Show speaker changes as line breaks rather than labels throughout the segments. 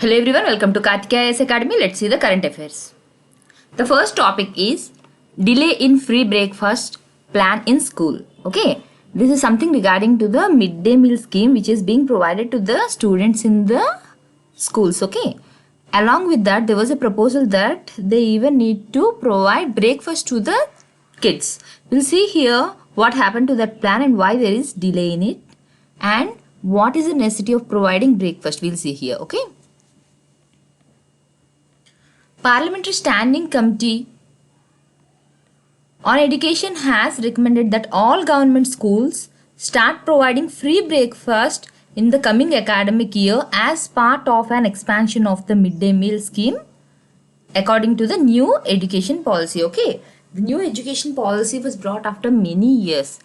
Hello everyone, welcome to Kartikeya IAS Academy. Let's see the current affairs. The first topic is delay in free breakfast plan in school. Okay, this is something regarding to the midday meal scheme which is being provided to the students in the schools. Okay, along with that there was a proposal that they even need to provide breakfast to the kids. We'll see here what happened to that plan and why there is delay in it and what is the necessity of providing breakfast. We'll see here. Okay. Parliamentary Standing Committee on Education has recommended that all government schools start providing free breakfast in the coming academic year as part of an expansion of the midday meal scheme according to the new education policy. Okay, the new education policy was brought after many years.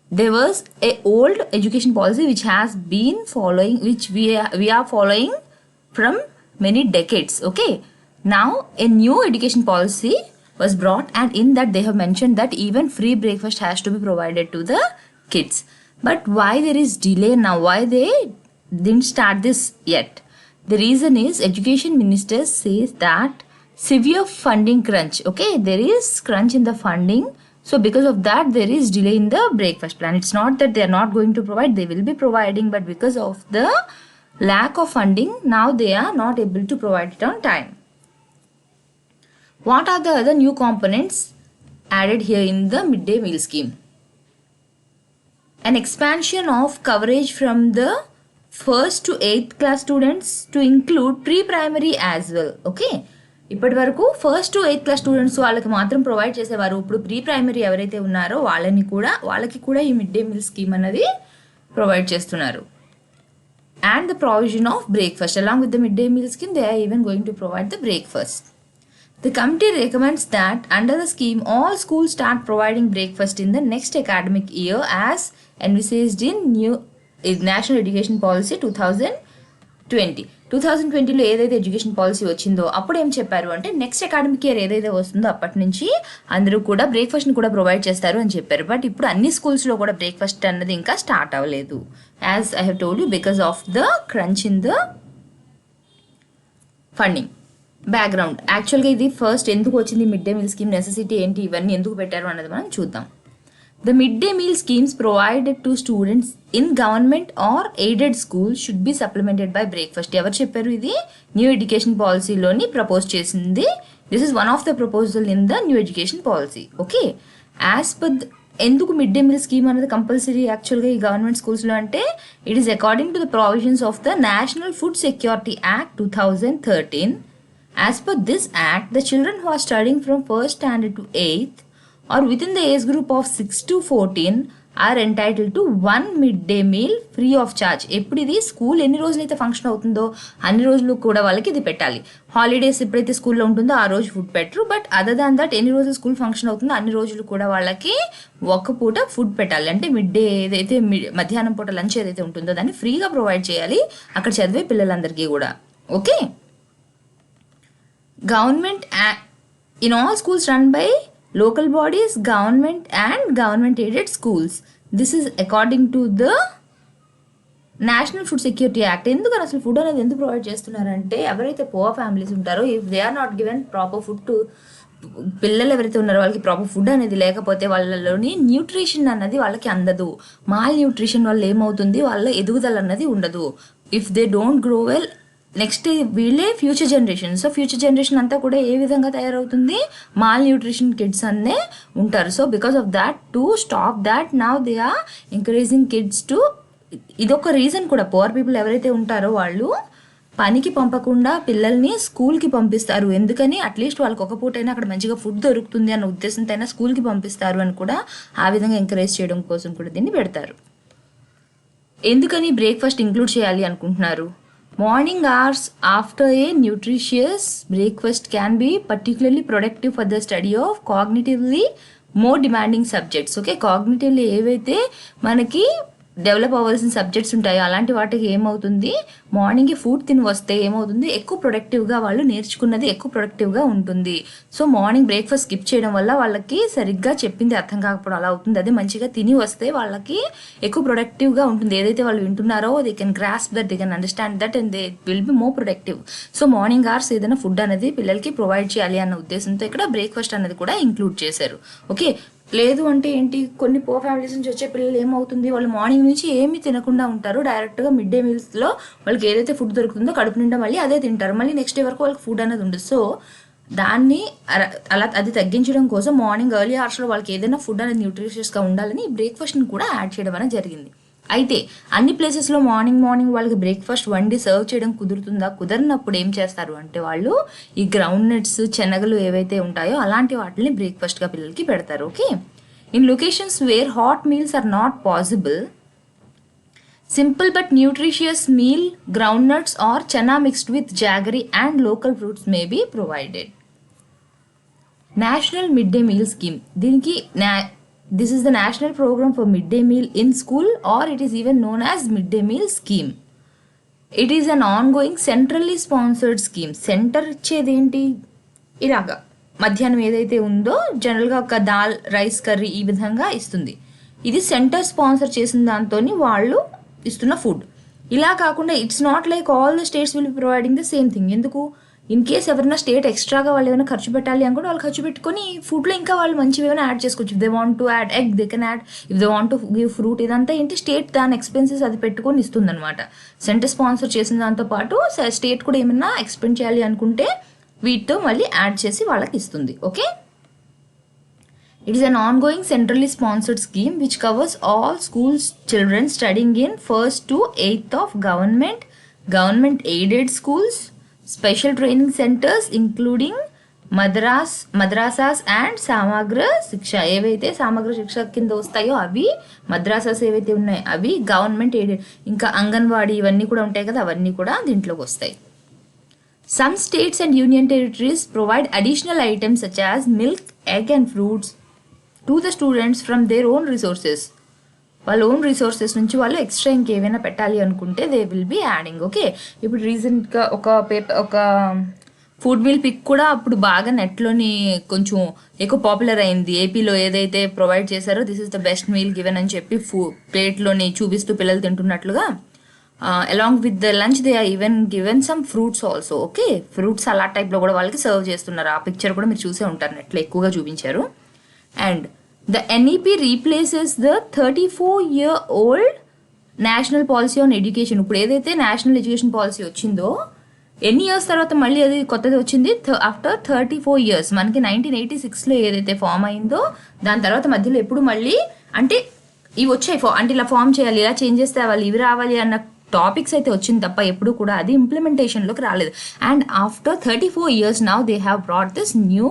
There was a old education policy which has been following, which we are following from many decades. Okay. Now, a new education policy was brought, and in that they have mentioned that even free breakfast has to be provided to the kids. But why there is delay now? Why they didn't start this yet? The reason is education minister says that severe funding crunch. Okay, there is crunch in the funding. So because of that, there is delay in the breakfast plan. It's not that they are not going to provide, they will be providing, but because of the lack of funding, now they are not able to provide it on time. What are the other new components added here in the midday meal scheme? An expansion of coverage from the 1st to 8th class students to include pre-primary as well. Okay. ఇప్పటి వరకు 1st to 8th class students వాళ్ళకి మాత్రం provide చేసేవారు. ఇప్పుడు pre primary ఎవరైతే ఉన్నారో వాళ్ళకి కూడా ఈ మిడ్ డే మీల్ స్కీమ్ అనేది ప్రొవైడ్ చేస్తున్నారు. And the provision of breakfast along with the midday meal scheme, they are even going to provide the breakfast. The committee recommends that under the scheme, all schools start providing breakfast in the next academic year as envisaged in National Education Policy 2020. 2020లో ఏదైతే education policy వచ్చిందో అప్పుడు ఏం చెప్పారు అంటే next academic year ఏదైతే వస్తుందో అప్పటి నుంచి అందరూ కూడా బ్రేక్ఫాస్ట్ని కూడా ప్రొవైడ్ చేస్తారు అని చెప్పారు. బట్ ఇప్పుడు అన్ని స్కూల్స్లో కూడా బ్రేక్ఫాస్ట్ అన్నది ఇంకా స్టార్ట్ అవ్వలేదు. As I have told you, because of the crunch in the funding. Background యాక్చువల్గా ఇది ఫస్ట్ ఎందుకు వచ్చింది mid day meal scheme, necessity ఏంటి, ఇవన్నీ ఎందుకు పెట్టారు అన్నది మనం చూద్దాం. The mid day meal schemes provided to students in government are aided school should be supplemented by breakfast. ఎవరు చెప్పారు? ఇది న్యూ ఎడ్యుకేషన్ పాలసీలోని ప్రపోజ్ చేసింది. This is one of the proposal in the new education policy. Okay, as per ఎందుకు mid day meal scheme అనేది compulsory యాక్చువల్గా ఈ government స్కూల్స్లో అంటే it is according to the provisions of the national food security act 2013. As per this act, the children who are studying from 1st standard to 8th or within the age group of 6 to 14 are entitled to 1 midday meal free of charge. ఎప్పుడు ఇది school ఎన్ని రోజులైతే function అవుతుందో అన్ని రోజులు కూడా వాళ్ళకి ఇది పెట్టాలి. హాలిడేస్ ఎప్పుడైతే స్కూల్లో ఉంటుందో ఆ రోజు ఫుడ్ పెట్టరు. బట్ అదర్ దాన్ దట్ ఎన్ని రోజులు స్కూల్ ఫంక్షన్ అవుతుందో అన్ని రోజులు కూడా వాళ్ళకి ఒక పూట ఫుడ్ పెట్టాలి. అంటే మిడ్ డే ఏదైతే మధ్యాహ్నం పూట లంచ్ ఏదైతే ఉంటుందో దాన్ని ఫ్రీగా ప్రొవైడ్ చేయాలి అక్కడ చదివే పిల్లలందరికీ కూడా. Okay, government in all schools run by local bodies, government and government aided schools. This is according to the national food security act. ఎందుకు అసలు ఫుడ్ అనేది ఎందుకు ప్రొవైడ్ చేస్తున్నారంటే ఎవరైతే పువర్ ఫ్యామిలీస్ ఉంటారో if they are not given proper food to పిల్లలు ఎవరైతే ఉన్నారో వాళ్ళకి ప్రాపర్ ఫుడ్ అనేది లేకపోతే వాళ్ళలోని న్యూట్రిషన్ అన్నది వాళ్ళకి అందదు. మాల్ న్యూట్రిషన్ వల్ల ఏమవుతుంది, వాళ్ళ ఎదుగుదల అన్నది ఉండదు. If they don't grow well, next వీళ్ళే future generation. So future generation అంతా కూడా ఏ విధంగా తయారవుతుంది, మాల్ న్యూట్రిషన్ కిడ్స్ అన్నే ఉంటారు. So because of that, to stop that now they are encouraging kids to, ఇదొక రీజన్ కూడా. పువర్ పీపుల్ ఎవరైతే ఉంటారో వాళ్ళు పనికి పంపకుండా పిల్లల్ని స్కూల్కి పంపిస్తారు. ఎందుకని, అట్లీస్ట్ వాళ్ళకి ఒక పూటైనా అక్కడ మంచిగా ఫుడ్ దొరుకుతుంది అన్న ఉద్దేశంతో అయినా స్కూల్కి పంపిస్తారు అని కూడా ఆ విధంగా ఎంకరేజ్ చేయడం కోసం కూడా దీన్ని పెడతారు. ఎందుకని బ్రేక్ఫాస్ట్ ఇంక్లూడ్ చేయాలి అనుకుంటున్నారు? Morning hours after a nutritious breakfast can be particularly productive for the study of cognitively more demanding subjects. Okay, cognitively ఏవైతే మనకి డెవలప్ అవ్వాల్సిన సబ్జెక్ట్స్ ఉంటాయో అలాంటి వాటికి ఏమవుతుంది, మార్నింగ్కి ఫుడ్ తిని వస్తే ఏమవుతుంది, ఎక్కువ ప్రొడక్టివ్గా వాళ్ళు నేర్చుకున్నది ఎక్కువ ప్రొడక్టివ్గా ఉంటుంది. సో మార్నింగ్ బ్రేక్ఫాస్ట్ స్కిప్ చేయడం వల్ల వాళ్ళకి సరిగ్గా చెప్పింది అర్థం కాకపోవడం అలా అవుతుంది. అదే మంచిగా తిని వస్తే వాళ్ళకి ఎక్కువ ప్రొడక్టివ్గా ఉంటుంది. ఏదైతే వాళ్ళు వింటున్నారో they can grasp that, they can understand that and they will be more productive. So morning hours ఏదైనా ఫుడ్ అనేది పిల్లలకి ప్రొవైడ్ చేయాలి అన్న ఉద్దేశంతో ఇక్కడ బ్రేక్ఫాస్ట్ అనేది కూడా ఇంక్లూడ్ చేశారు. ఓకే, లేదు అంటే ఏంటి, కొన్ని పో ఫ్యామిలీస్ నుంచి వచ్చే పిల్లలు ఏమవుతుంది, వాళ్ళు మార్నింగ్ నుంచి ఏమీ తినకుండా ఉంటారు, డైరెక్ట్గా మిడ్ డే మీల్స్లో వాళ్ళకి ఏదైతే ఫుడ్ దొరుకుతుందో కడుపు నిండా మళ్ళీ అదే తింటారు, మళ్ళీ నెక్స్ట్ డే వరకు వాళ్ళకి ఫుడ్ అనేది ఉండదు. సో దాన్ని అలా అది తగ్గించడం కోసం మార్నింగ్ ఎర్లీ అవర్స్లో వాళ్ళకి ఏదైనా ఫుడ్ అనేది న్యూట్రిషియస్గా ఉండాలని బ్రేక్ఫాస్ట్ని కూడా యాడ్ చేయడం అనేది జరిగింది. అయితే అన్ని ప్లేసెస్లో మార్నింగ్ వాళ్ళకి బ్రేక్ఫాస్ట్ వండి సర్వ్ చేయడం కుదురుతుందా, కుదరినప్పుడు ఏం చేస్తారు అంటే వాళ్ళు ఈ గ్రౌండ్ నట్స్, శనగలు ఏవైతే ఉంటాయో అలాంటి వాటిని బ్రేక్ఫాస్ట్గా పిల్లలకి పెడతారు. Okay, in locations where hot meals are not possible, simple but nutritious meal, groundnuts or chana mixed with jaggery and local fruits may be provided. National Midday Meal Scheme. దీనికి this is the national program for midday meal in school, or it is even known as midday meal scheme. It is an ongoing centrally sponsored scheme. Centre ఇచ్చేది ఏంటి, ఇలాగా మధ్యాహ్నం ఏదైతే ఉందో జనరల్గా ఒక dal, rice, curry ఈ విధంగా ఇస్తుంది. ఇది సెంటర్ స్పాన్సర్ చేసిన దాంతో వాళ్ళు ఇస్తున్న ఫుడ్. ఇలా కాకుండా it's not like all the states will be providing the same thing. ఎందుకు, ఇన్ కేస్ ఎవరైనా స్టేట్ ఎక్స్ట్రాగా వాళ్ళు ఏమైనా ఖర్చు పెట్టాలి అనుకుంటే వాళ్ళు ఖర్చు పెట్టుకొని ఫుడ్లో ఇంకా వాళ్ళు మంచివి ఏమైనా యాడ్ చేసుకోవచ్చు. If they want to add egg they can add, if they want to give fruit, ఇదంతా ఏంటి స్టేట్ దాని ఎక్స్పెన్సెస్ అది పెట్టుకొని ఇస్తుంది అనమాట. సెంటర్ స్పాన్సర్ చేసిన దాంతో పాటు స్టేట్ కూడా ఏమైనా ఎక్స్పెండ్ చేయాలి అనుకుంటే వీటితో మళ్ళీ యాడ్ చేసి వాళ్ళకి ఇస్తుంది. Okay, it is an ongoing centrally sponsored scheme which covers all schools children studying in 1st to 8th of government aided schools, special training centers including madrasas and samagra shiksha. ఏవైతే samagra shiksha కింద వస్తాయో అవి, మద్రాసాస్ ఏవైతే ఉన్నాయో అవి government aided, ఇంకా అంగన్వాడీ ఇవన్నీ కూడా ఉంటాయి కదా, అవన్నీ కూడా దీంట్లోకి వస్తాయి. Some states and union territories provide additional items such as milk, egg and fruits to the students from their own resources. వాళ్ళ ఓన్ రిసోర్సెస్ నుంచి వాళ్ళు ఎక్స్ట్రా ఇంకేమైనా పెట్టాలి అనుకుంటే they will B adding. Okay, ఇప్పుడు రీసెంట్గా ఒక ఫుడ్ మీల్ పిక్ కూడా అప్పుడు బాగా నెట్లోని కొంచెం ఎక్కువ పాపులర్ అయింది. ఏపీలో ఏదైతే ప్రొవైడ్ చేశారో this is the best meal given అని చెప్పి ప్లేట్లోని చూపిస్తూ పిల్లలు తింటున్నట్లుగా, along with the lunch they are even given some fruits also. Okay, fruits అలా టైప్లో కూడా వాళ్ళకి సర్వ్ చేస్తున్నారు. ఆ పిక్చర్ కూడా మీరు చూసే ఉంటారు, నెట్లో ఎక్కువగా చూపించారు. And the NEP replaces the 34-year-old national policy on education. ఇప్పుడు ఏదైతే నేషనల్ ఎడ్యుకేషన్ పాలసీ వచ్చిందో ఎన్ని ఇయర్స్ తర్వాత మళ్ళీ అది కొత్తది వచ్చింది, ఆఫ్టర్ 34 years. మనకి 1986లో ఏదైతే ఫామ్ అయిందో దాని తర్వాత మధ్యలో ఎప్పుడు మళ్ళీ అంటే ఇవి వచ్చాయి, అంటే ఇలా ఫామ్ చేయాలి, ఇలా చేంజెస్ తేవాలి, ఇవి రావాలి అన్న టాపిక్స్ అయితే వచ్చింది తప్ప ఎప్పుడు కూడా అది ఇంప్లిమెంటేషన్లోకి రాలేదు. And after 34 years now they have brought this new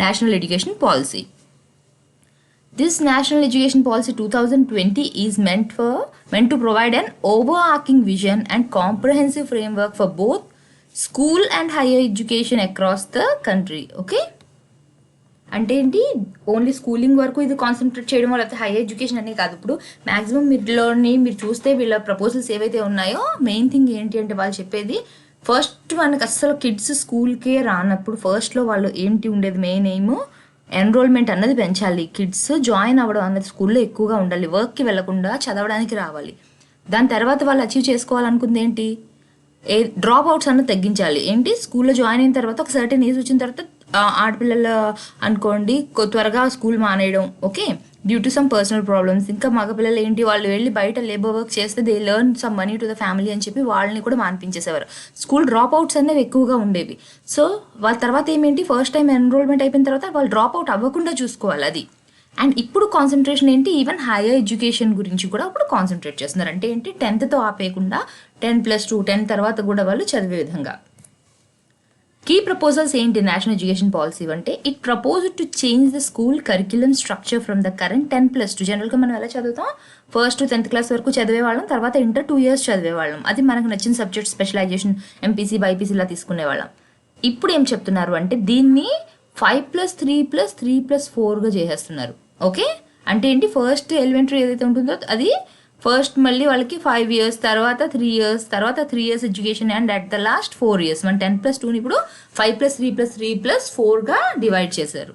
national education policy. This National Education Policy 2020 is meant to provide an overarching vision and comprehensive framework for both school and higher education across the country. Okay? అంటే ఏంటి, only schooling వరకు ఇది concentrate చేయడం లేకపోతే higher education అనే కాదు. ఇప్పుడు maximum మీరు చూస్తే వీళ్ళ ప్రపోజల్స్ ఏవైతే ఉన్నాయో మెయిన్ థింగ్ ఏంటి అంటే వాళ్ళు చెప్పేది ఫస్ట్ మనకు అస్సలు కిడ్స్ స్కూల్కే రానప్పుడు ఫస్ట్లో వాళ్ళు ఏంటి ఉండేది, మెయిన్ ఎయిమ్ ఎన్రోల్మెంట్ అన్నది పెంచాలి, కిడ్స్ జాయిన్ అవ్వడం అన్నది స్కూల్లో ఎక్కువగా ఉండాలి, వర్క్కి వెళ్లకుండా చదవడానికి రావాలి. దాని తర్వాత వాళ్ళు అచీవ్ చేసుకోవాలనుకుంది ఏంటి, డ్రాప్ అవుట్స్ అన్నది తగ్గించాలి. ఏంటి, స్కూల్లో జాయిన్ అయిన తర్వాత ఒక సర్టెన్ ఏజ్ వచ్చిన తర్వాత ఆడపిల్లలు అనుకోండి త్వరగా స్కూల్ మానేయడం, okay, due to some personal problems. ఇంకా మగపిల్లలు ఏంటి, వాళ్ళు వెళ్ళి బయట లేబర్ వర్క్ చేస్తే they learn some money to the family అని చెప్పి వాళ్ళని కూడా మానిపించేసేవారు. స్కూల్ డ్రాప్ అవుట్స్ అనేవి ఎక్కువగా ఉండేవి. సో వాళ్ళ తర్వాత ఏమేంటి, ఫస్ట్ టైం ఎన్రోల్మెంట్ అయిపోయిన తర్వాత వాళ్ళు డ్రాప్ అవుట్ అవ్వకుండా చూసుకోవాలి అది. అండ్ ఇప్పుడు కాన్సన్ట్రేషన్ ఏంటి, ఈవెన్ హైయర్ ఎడ్యుకేషన్ గురించి కూడా ఇప్పుడు కాన్సన్ట్రేట్ చేస్తున్నారు. అంటే ఏంటి, 10th ఆపేయకుండా 10+2 10 తర్వాత కూడా వాళ్ళు చదివే విధంగా. కీ ప్రపోజల్స్ ఏంటి నేషనల్ ఎడ్యుకేషన్ పాలసీ అంటే, it proposed to change the school curriculum structure from the current 10+2. జనరల్గా మనం ఎలా చదువుతాం, 1st to 10th class వరకు చదివేవాళ్ళం, తర్వాత ఇంటర్ 2 years చదివేవాళ్ళం, అది మనకు నచ్చిన సబ్జెక్ట్ స్పెషలైజేషన్ ఎంపీసీ బైపీసీ ఇలా తీసుకునేవాళ్ళం. ఇప్పుడు ఏం చెప్తున్నారు అంటే దీన్ని 5+3+3+4గా చేసేస్తున్నారు. ఓకే, అంటే ఏంటి, ఫస్ట్ ఎలిమెంటరీ ఏదైతే ఉంటుందో అది ఫస్ట్ మళ్ళీ వాళ్ళకి 5 years, తర్వాత 3 years, తర్వాత 3 years education, and at the last 4 years. మన 10+2ని ఇప్పుడు 5+3+3+4గా డివైడ్ చేశారు.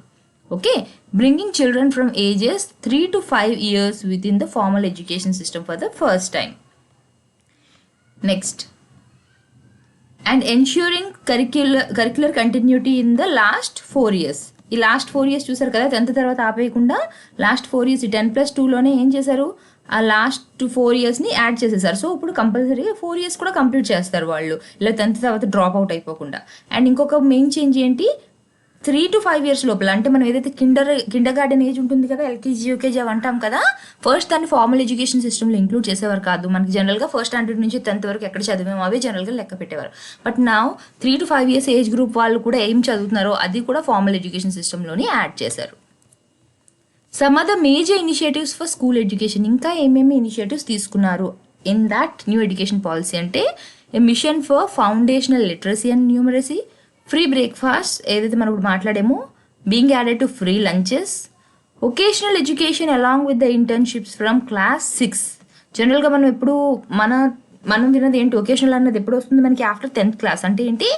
Okay, bringing children from ages 3 to 5 years with in the formal education system for the first time. Next, and ensuring curricular continuity in the last 4 years. ఈ last 4 years చూసారు కదా, 10th తర్వాత ఆపేయకుండా last 4 years ఈ 10+2లోనే ఏం చేశారు, ఆ last 4 yearsని add చేసేసారు. So ఇప్పుడు కంపల్సరీగా 4 years కూడా కంప్లీట్ చేస్తారు వాళ్ళు, ఇలా 10th తర్వాత డ్రాప్ అవుట్ అయిపోకుండా. అండ్ ఇంకొక మెయిన్ చేంజ్ ఏంటి, 3 to 5 years లోపల, అంటే మనం ఏదైతే కిండర్ గార్డెన్ ఏజ్ ఉంటుంది కదా, ఎల్కేజీ యూకేజీ అవి అంటాం కదా, ఫస్ట్ దాన్ని ఫార్మల్ ఎడ్యుకేషన్ సిస్టమ్లో ఇంక్లూడ్ చేసేవారు కాదు. మనకి జనరల్గా ఫస్ట్ స్టాండర్డ్ నుంచి 10th వరకు ఎక్కడ చదివామో అవే జనరల్గా లెక్క పెట్టేవారు. బట్ నా 3 to 5 years ఏజ్ గ్రూప్ వాళ్ళు కూడా ఏం చదువుతున్నారో అది కూడా ఫార్మల్ ఎడ్యుకేషన్ సిస్టంలోని యాడ్ చేశారు. Some of the major initiatives for school education, ఇంకా ఏమేమి ఇనిషియేటివ్స్ తీసుకున్నారు in that new education policy అంటే, a mission for foundational literacy and numeracy, free breakfast ఏదైతే మనం ఇప్పుడు మాట్లాడేమో, being added to free lunches, vocational education along with the internships from class 6. జనరల్గా మనం ఎప్పుడు మనం విన్నది ఏంటి, వొకేషనల్ అన్నది ఎప్పుడు వస్తుంది మనకి, ఆఫ్టర్ 10th class. అంటే ఏంటి,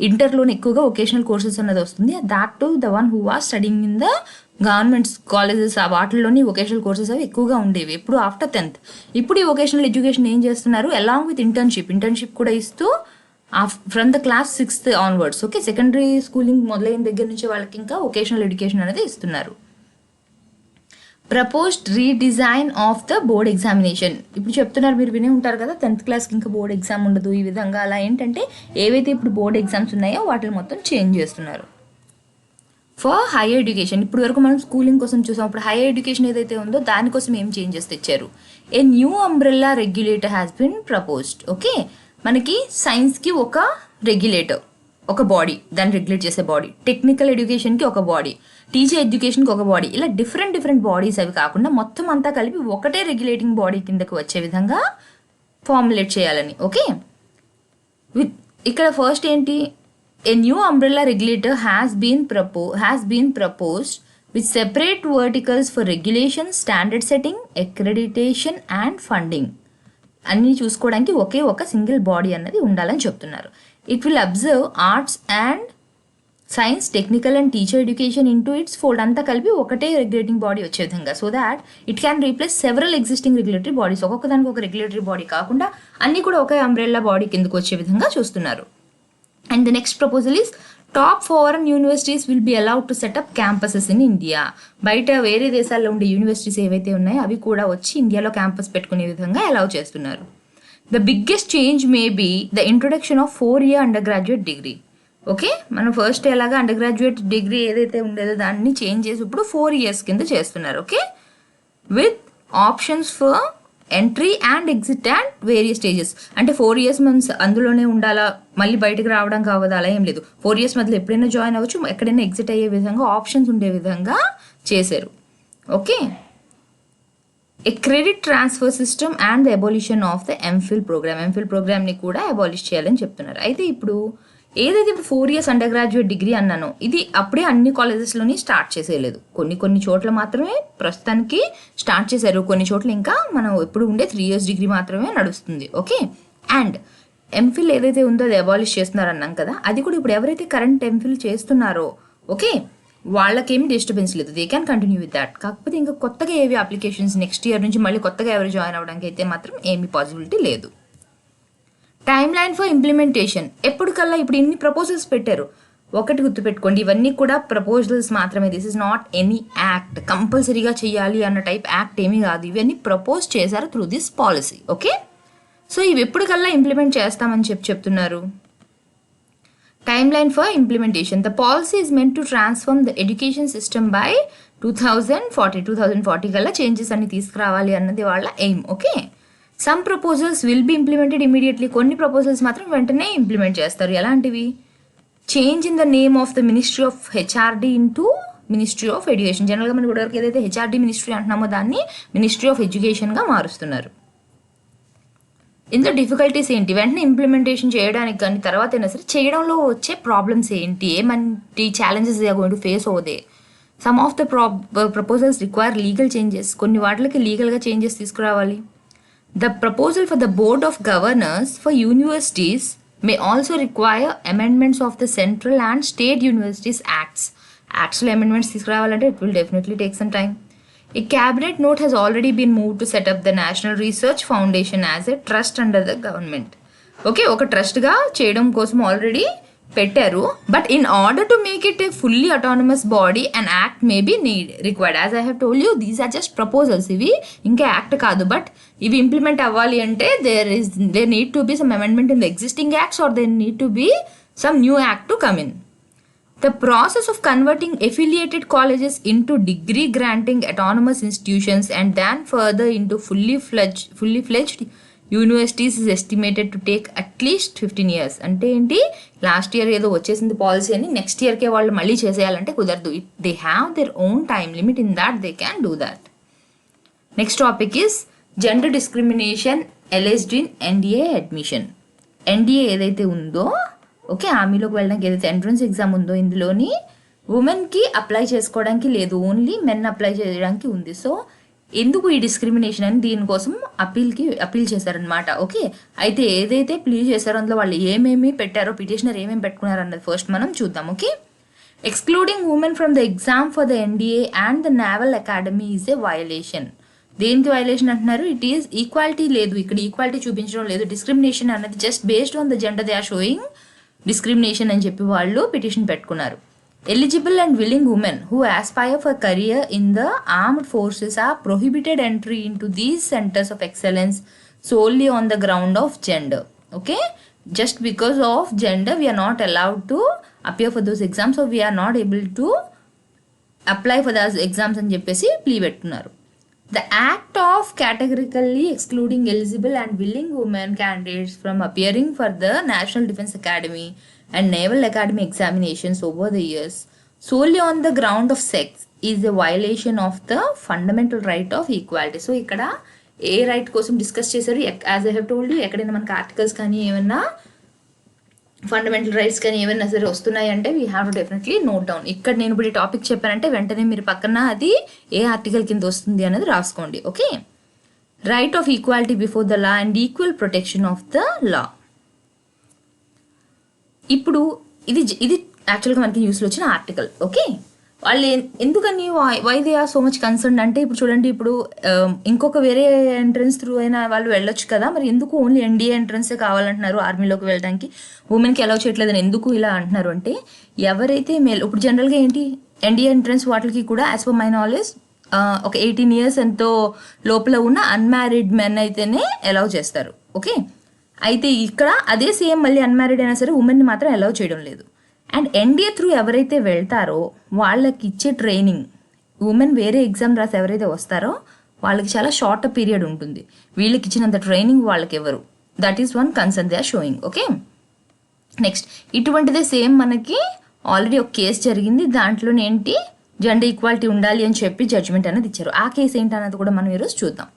ఇంటర్లోనే ఎక్కువగా వొకేషనల్ కోర్సెస్ అన్నది వస్తుంది. That to the one who are studying in the governments colleges, ఆ వాటిల్లోని వొకేషనల్ కోర్సెస్ అవి ఎక్కువగా ఉండేవి ఎప్పుడు ఆఫ్టర్ 10th. ఇప్పుడు ఈ వొకేషనల్ ఎడ్యుకేషన్ ఏం చేస్తున్నారు, అలాంగ్ విత్ ఇంటర్న్షిప్ కూడా ఇస్తూ from the class 6th onwards. Okay, secondary schooling మొదలైన దగ్గర నుంచి వాళ్ళకి ఇంకా వొకేషనల్ ఎడ్యుకేషన్ అనేది ఇస్తున్నారు. Proposed redesign of the board examination, ఇప్పుడు చెప్తున్నారు, మీరు వినే ఉంటారు కదా, 10th classకి ఇంకా బోర్డ్ ఎగ్జామ్ ఉండదు ఈ విధంగా. అలా ఏంటంటే ఏవైతే ఇప్పుడు బోర్డ్ ఎగ్జామ్స్ ఉన్నాయో వాటిని మొత్తం చేంజ్ చేస్తున్నారు. ఫర్ హైయర్ ఎడ్యుకేషన్, ఇప్పుడు వరకు మనం స్కూలింగ్ కోసం చూసాం, ఇప్పుడు హైయర్ ఎడ్యుకేషన్ ఏదైతే ఉందో దానికోసం ఏం చేంజెస్ తెచ్చారు, ఏ new umbrella regulator has been proposed. Okay, మనకి సైన్స్కి ఒక రెగ్యులేటర్, ఒక బాడీ, దాన్ని రెగ్యులేట్ చేసే బాడీ, టెక్నికల్ ఎడ్యుకేషన్కి ఒక బాడీ, టీచర్ ఎడ్యుకేషన్కి ఒక బాడీ, ఇలా డిఫరెంట్ బాడీస్ అవి కాకుండా మొత్తం అంతా కలిపి ఒకటే రెగ్యులేటింగ్ బాడీ కిందకు వచ్చే విధంగా ఫార్ములేట్ చేయాలని. ఓకే, ఇక్కడ ఫస్ట్ ఏంటి, a new umbrella regulator has been proposed with separate verticals for regulation, standard setting, accreditation and funding. అన్నీ చూసుకోవడానికి ఒకే ఒక సింగిల్ బాడీ అన్నది ఉండాలని చెప్తున్నారు. It will observe arts and science, technical and teacher education into its fold, అంతా కలిపి ఒకటే regulating body వచ్చే విధంగా, so that it can replace several existing regulatory bodies. ఒక్కొక్క దానికి ఒక రెగ్యులేటరీ బాడీ కాకుండా అన్నీ కూడా ఒకే అంబ్రెల్లా బాడీ కిందకు వచ్చే విధంగా చూస్తున్నారు. And the next proposal is top foreign universities will be allowed to set up campuses in India. బయట వేరే దేశాల్లో ఉండే యూనివర్సిటీస్ ఏవైతే ఉన్నాయో అవి కూడా వచ్చి ఇండియాలో క్యాంపస్ పెట్టుకునే విధంగా అలౌ చేస్తున్నారు. The biggest change may be the introduction of 4-year undergraduate degree. Okay, మనం ఫస్ట్ ఎలాగా అండర్ గ్రాడ్యుయేట్ డిగ్రీ ఏదైతే ఉండేదో దాన్ని చేంజ్ చేసి ఇప్పుడు 4 years కింద చేస్తున్నారు. Okay, with options for entry and exit and various stages. అంటే 4 years మనం అందులోనే ఉండాలా, మళ్ళీ బయటకు రావడం కావద్దు, అలా ఏం లేదు. 4 years మధ్యలో ఎప్పుడైనా జాయిన్ అవ్వచ్చు, ఎక్కడైనా ఎగ్జిట్ అయ్యే విధంగా ఆప్షన్స్ ఉండే విధంగా చేశారు. Okay, A credit transfer system and the abolition of the MPhil ప్రోగ్రామ్ని కూడా అబాలిష్ చేయాలని చెప్తున్నారు. అయితే ఇప్పుడు ఏదైతే ఇప్పుడు 4 years అండర్ గ్రాడ్యుయేట్ డిగ్రీ అన్నానో ఇది అప్పుడే అన్ని కాలేజెస్లోని స్టార్ట్ చేసేయలేదు, కొన్ని చోట్ల మాత్రమే ప్రస్తుతానికి స్టార్ట్ చేశారు, కొన్ని చోట్ల ఇంకా మనం ఎప్పుడు ఉండే 3 years డిగ్రీ మాత్రమే నడుస్తుంది. ఓకే, అండ్ ఎంఫిల్ ఏదైతే ఉందో అది అబాలిష్ చేస్తున్నారు అన్నాం కదా, అది కూడా ఇప్పుడు ఎవరైతే కరెంట్ ఎంఫిల్ చేస్తున్నారో ఓకే వాళ్ళకేమి డిస్టర్బెన్స్ లేదు, they can continue with that. కాకపోతే ఇంకా కొత్తగా ఏవి అప్లికేషన్స్ నెక్స్ట్ ఇయర్ నుంచి మళ్ళీ కొత్తగా ఎవరు జాయిన్ అవ్వడానికి అయితే మాత్రం ఏమీ పాసిబిలిటీ లేదు. టైమ్ లైన్ ఫర్ ఇంప్లిమెంటేషన్, ఎప్పటికల్లా ఇప్పుడు ఇన్ని ప్రపోజల్స్ పెట్టారు, ఒకటి గుర్తుపెట్టుకోండి, ఇవన్నీ కూడా ప్రపోజల్స్ మాత్రమే. This is not any act, కంపల్సరీగా చేయాలి అన్న టైప్ యాక్ట్ ఏమీ కాదు, ఇవన్నీ ప్రపోజ్ చేశారు through this policy. Okay, so ఇవి ఎప్పటికల్లా ఇంప్లిమెంట్ చేస్తామని చెప్తున్నారు. Time line for implementation, the policy is meant to transform the education system by 2040 కల్లా చేంజెస్ అన్ని తీసుకురావాలి అన్నది వాళ్ళ aim. Okay, some proposals will be implemented immediately, కొన్ని ప్రపోజల్స్ మాత్రం వెంటనే ఇంప్లిమెంట్ చేస్తారు. ఎలాంటివి, change in the name of the ministry of HRD into ministry of education. జనరల్గా మనం ఇప్పటివరకు ఏదైతే హెచ్ఆర్డి మినిస్ట్రీ అంటున్నామో దాన్ని మినిస్ట్రీ ఆఫ్ ఎడ్యుకేషన్గా మారుస్తున్నారు. ఇందులో డిఫికల్టీస్ ఏంటి, వెంటనే ఇంప్లిమెంటేషన్ చేయడానికి కానీ తర్వాత అయినా సరే చేయడంలో వచ్చే ప్రాబ్లమ్స్ ఏంటి, ఏమంటి challenges they are going to face ఓదే. Some of the proposals require legal changes, కొన్ని వాటికి లీగల్గా చేంజెస్ తీసుకురావాలి. The proposal for the Board of Governors for universities may also require amendments of the Central and State Universities Acts. Actual amendments తీసుకురావాలంటే it will definitely take some time. A cabinet note has already been moved to set up the National Research Foundation as a trust under the government. Okay, ఒక ట్రస్ట్గా చేయడం కోసం already పెట్టారు. But in order to make it a fully autonomous body and act may be required. As I have told you, these are just proposals. ఇవి ఇంకా act కాదు. But ఇవి implement అవ్వాలి అంటే there need to be some amendment in the existing acts or there need to be some new act to come in. The process of converting affiliated colleges into degree granting autonomous institutions and then further into fully fledged universities is estimated to take at least 15 years. అంటే ఏంటి, last year ఏదో వచ్చేసింది policy అని next ఇయర్కే వాళ్ళు మళ్ళీ చేసేయాలంటే కుదరదు. They have their own time limit, in that they can do that. Next topic is gender discrimination alleged in NDA admission. NDA ఏదైతే ఉందో, ఓకే, ఆర్మీలోకి వెళ్ళడానికి ఏదైతే ఎంట్రన్స్ ఎగ్జామ్ ఉందో ఇందులోని ఉమెన్కి అప్లై చేసుకోవడానికి లేదు, ఓన్లీ మెన్ అప్లై చేయడానికి ఉంది. సో ఎందుకు ఈ డిస్క్రిమినేషన్ అని దీనికోసం అప్పీల్ చేశారనమాట. ఓకే, అయితే ఏదైతే ప్లీజ్ చేశారో అందులో వాళ్ళు ఏమేమి పెట్టారో, పిటిషనర్ ఏమేమి పెట్టుకున్నారో అన్నది ఫస్ట్ మనం చూద్దాం. Okay, excluding women from the exam for the NDA and the naval academy is a violation. దేనికి వయలేషన్ అంటున్నారు? ఇట్ ఈస్ ఈక్వాలిటీ లేదు, ఇక్కడ ఈక్వాలిటీ చూపించడం లేదు. డిస్క్రిమినేషన్ అన్నది just based on the gender they are showing discrimination అని చెప్పి వాళ్ళు పిటిషన్ పెట్టుకున్నారు. Eligible and willing women who aspire for career in the armed forces are prohibited entry into these centers of excellence solely on the ground of gender. Okay, just because of gender we are not allowed to appear for those exams, so we are not able to apply for those exams అని చెప్పేసి plea పెట్టున్నారు. The act of categorically excluding eligible and willing women candidates from appearing for the National Defence Academy and Naval Academy examinations over the years solely on the ground of sex is a violation of the fundamental right of equality. So ఇక్కడ ఏ right కోసం discuss చేశారు? As I have told you, ఎక్కడైనా మనకి articles కానీ ఏమన్నా fundamental rights కానీ ఏమైనా సరే వస్తున్నాయి అంటే we have to definitely note down. ఇక్కడ నేను ఇప్పుడు ఈ టాపిక్ చెప్పానంటే వెంటనే మీరు పక్కన అది ఏ ఆర్టికల్ కింద వస్తుంది అనేది రాసుకోండి. Okay, right of equality before the law and equal protection of the law. ఇప్పుడు ఇది యాక్చువల్గా మనకి న్యూస్లో వచ్చిన ఆర్టికల్. ఓకే, వాళ్ళు ఎందుకని why they are so much concern అంటే, ఇప్పుడు చూడండి, ఇప్పుడు ఇంకొక వేరే ఎంట్రన్స్ త్రూ అయినా వాళ్ళు వెళ్ళొచ్చు కదా, మరి ఎందుకు ఓన్లీ ఎన్డీఏ ఎంట్రన్సే కావాలంటున్నారు ఆర్మీలోకి వెళ్ళడానికి, ఉమెన్కి అలౌ చేయట్లేదని ఎందుకు ఇలా అంటున్నారు అంటే, ఎవరైతే ఇప్పుడు జనరల్గా ఏంటి ఎన్డీఏ ఎంట్రన్స్ వాటికి కూడా యాజ్ పర్ మై నాలెడ్జ్ ఒక 18 years ఎంతో లోపల ఉన్న అన్మ్యారీడ్ మెన్ అయితేనే అలౌ చేస్తారు. ఓకే, అయితే ఇక్కడ అదే సేమ్ మళ్ళీ అన్మ్యారీడ్ అయినా సరే ఉమెన్ని మాత్రం అలౌ చేయడం లేదు. అండ్ ఎన్డీఏ త్రూ ఎవరైతే వెళ్తారో వాళ్ళకి ఇచ్చే ట్రైనింగ్, ఉమెన్ వేరే ఎగ్జామ్ రాసి ఎవరైతే వస్తారో వాళ్ళకి చాలా షార్ట్ పీరియడ్ ఉంటుంది, వీళ్ళకి ఇచ్చినంత ట్రైనింగ్ వాళ్ళకి ఎవరు. That is one concern they are showing. Okay, next ఇటువంటిదే సేమ్ మనకి ఆల్రెడీ ఒక కేసు జరిగింది, దాంట్లో ఏంటి జెండర్ ఈక్వాలిటీ ఉండాలి అని చెప్పి జడ్జ్మెంట్ అనేది ఇచ్చారు. ఆ కేసు ఏంటన్నది కూడా మనం ఈరోజు చూద్దాం.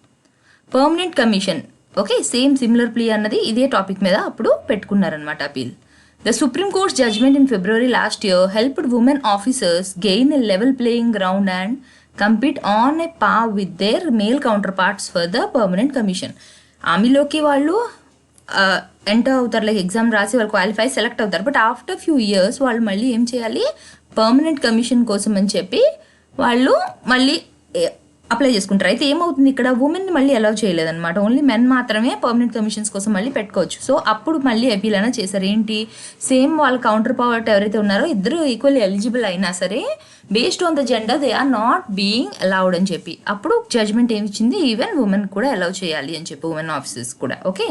Permanent commission. Okay, same similar plea అన్నది ఇదే టాపిక్ మీద అప్పుడు పెట్టుకున్నారనమాట appeal. The Supreme Court's judgment in February last year helped women officers gain a level playing ground and compete on a par with their male counterparts for the permanent commission. ఆర్మీలోకి వాళ్ళు enter అవుతారు, like exam రాసి వాళ్ళు qualify select అవుతారు. But after few years వాళ్ళు మళ్ళీ ఏం చేయాలి, permanent commission కోసం అని చెప్పి వాళ్ళు మళ్ళీ అప్లై చేసుకుంటారు. అయితే ఏమవుతుంది, ఇక్కడ ఉమెన్ని మళ్ళీ అలౌ చేయలేదన్నమాట, ఓన్లీ మెన్ మాత్రమే పర్మనెంట్ కమిషన్స్ కోసం మళ్ళీ పెట్టుకోవచ్చు. సో అప్పుడు మళ్ళీ అపీల్ అయినా చేశారు. ఏంటి, సేమ్ వాళ్ళ కౌంటర్ పవర్ ఎవరైతే ఉన్నారో ఇద్దరు ఈక్వల్లీ ఎలిజిబుల్ అయినా సరే based on the gender they are not being allowed అని చెప్పి అప్పుడు జడ్జ్మెంట్ ఏమి ఇచ్చింది, ఈవెన్ ఉమెన్ కూడా అలౌ చేయాలి అని చెప్పి, ఉమెన్ ఆఫీసర్స్ కూడా. ఓకే,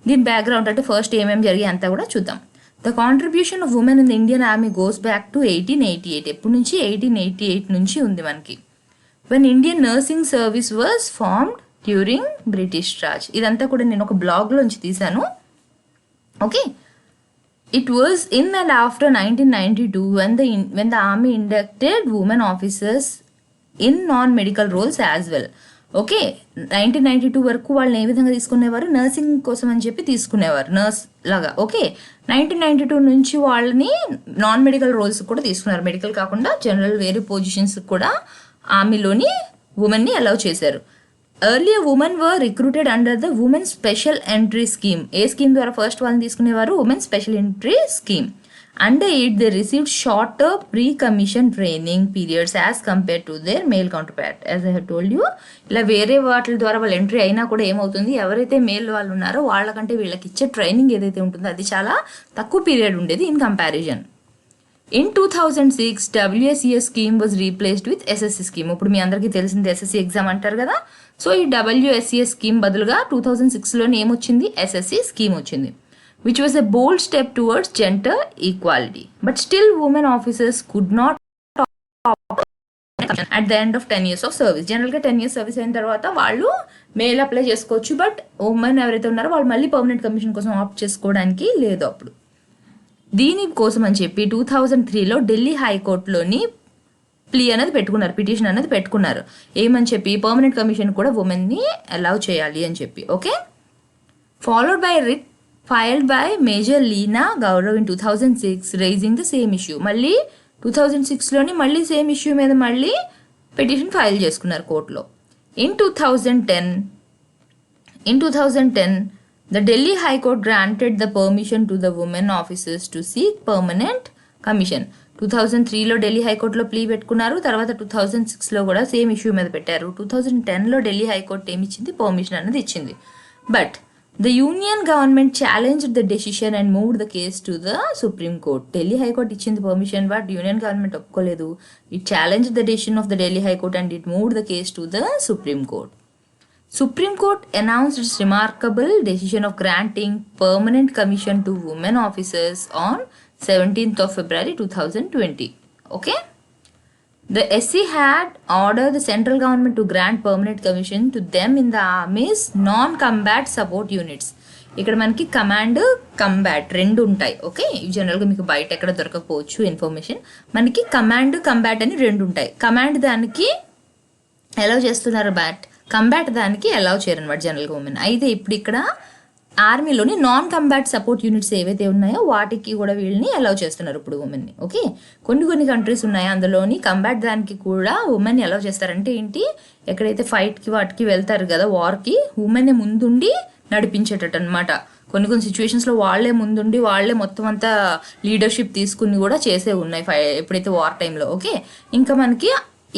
దీని బ్యాక్గ్రౌండ్ అంటే ఫస్ట్ ఏమేమి జరిగాయి అంతా కూడా చూద్దాం. The contribution of women in the Indian army goes back to 1888. ఎప్పటి నుంచి? 1888 నుంచి ఉంది మనకి. when Indian nursing service was formed during British Raj. ఇదంతా కూడా నేను ఒక బ్లాగ్లోంచి తీశాను. Okay, it was in and after 1992 when the army inducted women officers in non-medical roles as well. Okay, 1992 వరకు వాళ్ళని ఏ విధంగా తీసుకునేవారు, నర్సింగ్ కోసం అని చెప్పి తీసుకునేవారు, నర్స్ లాగా. ఓకే, 1992 నుంచి వాళ్ళని నాన్ మెడికల్ రోల్స్ కూడా తీసుకున్నారు, మెడికల్ కాకుండా జనరల్ వేరే పొజిషన్స్ కూడా ఆర్మీలోని ఉమెన్ని అలౌ చేశారు. Earlier women were recruited under the women special entry scheme. A scheme ద్వారా ఫస్ట్ వాళ్ళని తీసుకునేవారు? Women special entry scheme. Under it, they received shorter pre-commission training periods as compared to their male counterpart. As I have told you, ఇలా వేరే వాటి ద్వారా వాళ్ళు entry అయినా కూడా ఏమవుతుంది, ఎవరైతే మేల్ వాళ్ళు ఉన్నారో వాళ్ళకంటే వీళ్ళకి ఇచ్చే ట్రైనింగ్ ఏదైతే ఉంటుందో అది చాలా తక్కువ పీరియడ్ ఉండేది in comparison. In 2006 WSES scheme was replaced with SSC scheme. ఇప్పుడు మీ అందరికీ తెలిసింది SSC ఎగ్జామ్ అంటారు కదా. సో ఈ WSES స్కీమ్ బదులుగా 2006లోనే ఏమొచ్చింది? SSC స్కీమ్ వచ్చింది. Which was a bold step towards gender equality. But still women officers could not at the end of 10 years of service. జనరల్గా 10 years సర్వీస్ అయిన తర్వాత వాళ్ళు మేల్ అప్లై చేసుకోవచ్చు, బట్ ఉమెన్ ఎవరైతే ఉన్నారో వాళ్ళు మళ్ళీ పర్మనెంట్ కమిషన్ కోసం ఆప్ట్ చేసుకోవడానికి లేదు. అప్పుడు దీనికోసం అని చెప్పి 2003లో ఢిల్లీ హైకోర్టులోని ప్లీ అనేది పెట్టుకున్నారు, పిటిషన్ అనేది పెట్టుకున్నారు. ఏమని చెప్పి? పర్మనెంట్ కమిషన్ కూడా ఉమెన్ని అలౌ చేయాలి అని చెప్పి. Okay, followed by writ filed by Major Leena Gaurav in 2006 raising the same issue. మళ్ళీ 2006లోని మళ్ళీ సేమ్ ఇష్యూ మీద మళ్ళీ పిటిషన్ ఫైల్ చేసుకున్నారు కోర్టులో. In 2010 the Delhi High Court granted the permission to the women officers to seek permanent commission. 2003లో Delhi హైకోర్టులో plea పెట్టుకున్నారు, తర్వాత 2006లో కూడా సేమ్ ఇష్యూ మీద పెట్టారు. 2010లో ఢిల్లీ హైకోర్టు ఏమి ఇచ్చింది? పర్మిషన్ అనేది ఇచ్చింది. But the union government challenged the decision and moved the case to the Supreme Court. Delhi High Court ఇచ్చింది permission, but union government ఒప్పుకోలేదు. It challenged the decision of the Delhi High Court and it moved the case to the Supreme Court. Supreme Court announced its remarkable decision of granting permanent commission to women officers on 17th of February 2020. Okay? The SC had ordered the central government to grant permanent commission to them in the army's non-combat support units. ఇక్కడ మనకి command, combat రెండు ఉంటాయి. Okay, జనరల్గా మీకు బయట ఎక్కడ దొరకకపోవచ్చు information. మనకి command, combat అని రెండు ఉంటాయి. కమాండ్ దానికి అలౌ చేస్తున్నారు, కంబాట్ దానికి అలౌ చేయరు అనమాట జనరల్గా ఉమెన్. అయితే ఇప్పుడు ఇక్కడ ఆర్మీలోని నాన్ కంబాట్ సపోర్ట్ యూనిట్స్ ఏవైతే ఉన్నాయో వాటికి కూడా వీళ్ళని అలౌ చేస్తున్నారు ఇప్పుడు ఉమెన్ని. ఓకే, కొన్ని కంట్రీస్ ఉన్నాయి అందులోని కంబాట్ దానికి కూడా ఉమెన్ని అలౌ చేస్తారంటే ఏంటి, ఎక్కడైతే ఫైట్కి వాటికి వెళ్తారు కదా వార్కి, ఉమెన్ని ముందుండి నడిపించేటట్టు అనమాట. కొన్ని సిచ్యువేషన్స్లో వాళ్ళే ముందుండి వాళ్ళే మొత్తం అంతా లీడర్షిప్ తీసుకుని కూడా చేసే ఉన్నాయి ఎప్పుడైతే వార్ టైంలో. ఓకే, ఇంకా మనకి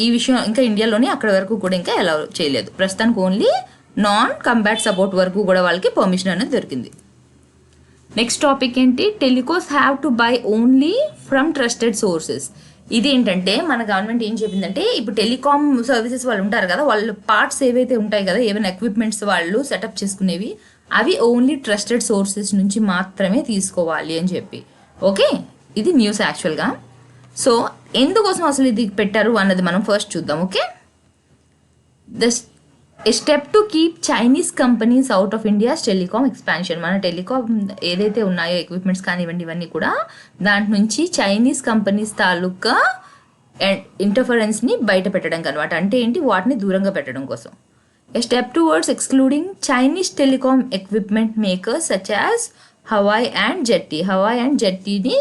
ఈ విషయం ఇంకా ఇండియాలోని అక్కడ వరకు కూడా ఇంకా అలౌ చేయలేదు. ప్రస్తుతానికి ఓన్లీ నాన్ కంబాట్ సపోర్ట్ వరకు కూడా వాళ్ళకి పర్మిషన్ అనేది దొరికింది. నెక్స్ట్ టాపిక్ ఏంటి? Telcos have to buy only from trusted sources. ఇది ఏంటంటే మన గవర్నమెంట్ ఏం చెప్పిందంటే, ఇప్పుడు టెలికామ్ సర్వీసెస్ వాళ్ళు ఉంటారు కదా, వాళ్ళు పార్ట్స్ ఏవైతే ఉంటాయి కదా, ఏమైనా ఎక్విప్మెంట్స్ వాళ్ళు సెటప్ చేసుకునేవి, అవి ఓన్లీ ట్రస్టెడ్ సోర్సెస్ నుంచి మాత్రమే తీసుకోవాలి అని చెప్పి. ఓకే, ఇది న్యూస్ యాక్చువల్గా. సో ఎందుకోసం అసలు ఇది పెట్టారు అన్నది మనం ఫస్ట్ చూద్దాం. Okay, A step to keep Chinese companies out of India's telecom expansion. మన టెలికామ్ ఏదైతే ఉన్నాయో ఎక్విప్మెంట్స్ కానివ్వండి ఇవన్నీ కూడా దాంట్ నుంచి చైనీస్ కంపెనీస్ తాలూకా ఇంటర్ఫరెన్స్ని బయట పెట్టడం అనమాట. అంటే ఏంటి, వాటిని దూరంగా పెట్టడం కోసం. A step towards excluding Chinese telecom equipment makers such as Huawei and ZTE. Huawei and ZTEని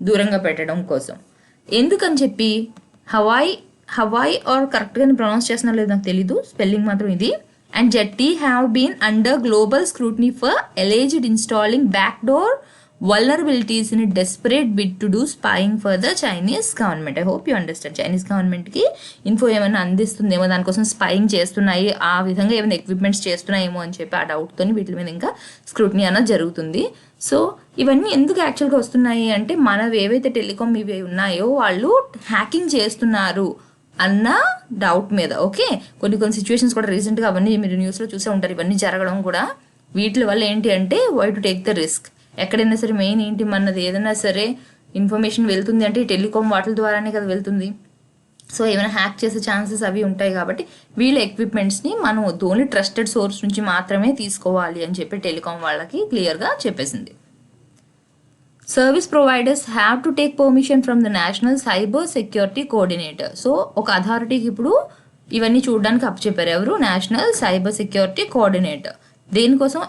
దూరంగా పెట్టడం కోసం. ఎందుకని చెప్పి హవాయ్ ఆర్ కరెక్ట్గా నేను ప్రొనౌన్స్ చేస్తున్నా లేదు నాకు తెలీదు, స్పెల్లింగ్ మాత్రం ఇది. And ZTE have been under global scrutiny for alleged installing backdoor vulnerabilities in a desperate bid to do spying for the Chinese government. I hope you understand. Chinese గవర్నమెంట్కి info ఏమైనా అందిస్తుందేమో, దానికోసం spying చేస్తున్నాయి, ఆ విధంగా ఏమైనా equipments చేస్తున్నాయేమో అని చెప్పి ఆ డౌట్తో వీటి మీద ఇంకా స్క్రూటినీ అన్నది జరుగుతుంది. సో ఇవన్నీ ఎందుకు యాక్చువల్గా వస్తున్నాయి అంటే, మనవి ఏవైతే టెలికామ్ ఇవి ఉన్నాయో వాళ్ళు హ్యాకింగ్ చేస్తున్నారు అన్న డౌట్ మీద. ఓకే, కొన్ని సిచ్యువేషన్స్ కూడా రీసెంట్గా అవన్నీ మీరు న్యూస్లో చూసే ఉంటారు. ఇవన్నీ జరగడం కూడా వీటి వల్ల ఏంటి అంటే, why to take the risk. ఎక్కడైనా సరే మెయిన్ ఏంటి, మనది ఏదైనా సరే ఇన్ఫర్మేషన్ వెళ్తుంది అంటే టెలికామ్ వాటి ద్వారానే కదా వెళ్తుంది. సో ఏమైనా హ్యాక్ చేసే ఛాన్సెస్ అవి ఉంటాయి కాబట్టి వీళ్ళ ఎక్విప్మెంట్స్ని మనం ఓన్లీ ట్రస్టెడ్ సోర్స్ నుంచి మాత్రమే తీసుకోవాలి అని చెప్పి టెలికామ్ వాళ్ళకి క్లియర్గా చెప్పేసింది. Service providers have to take permission from the national cyber security coordinator. So ఒక అథారిటీకి ఇప్పుడు ఇవన్నీ చూడడానికి అప్పచెప్పారు. ఎవరు? National cyber security coordinator. దేనికోసం?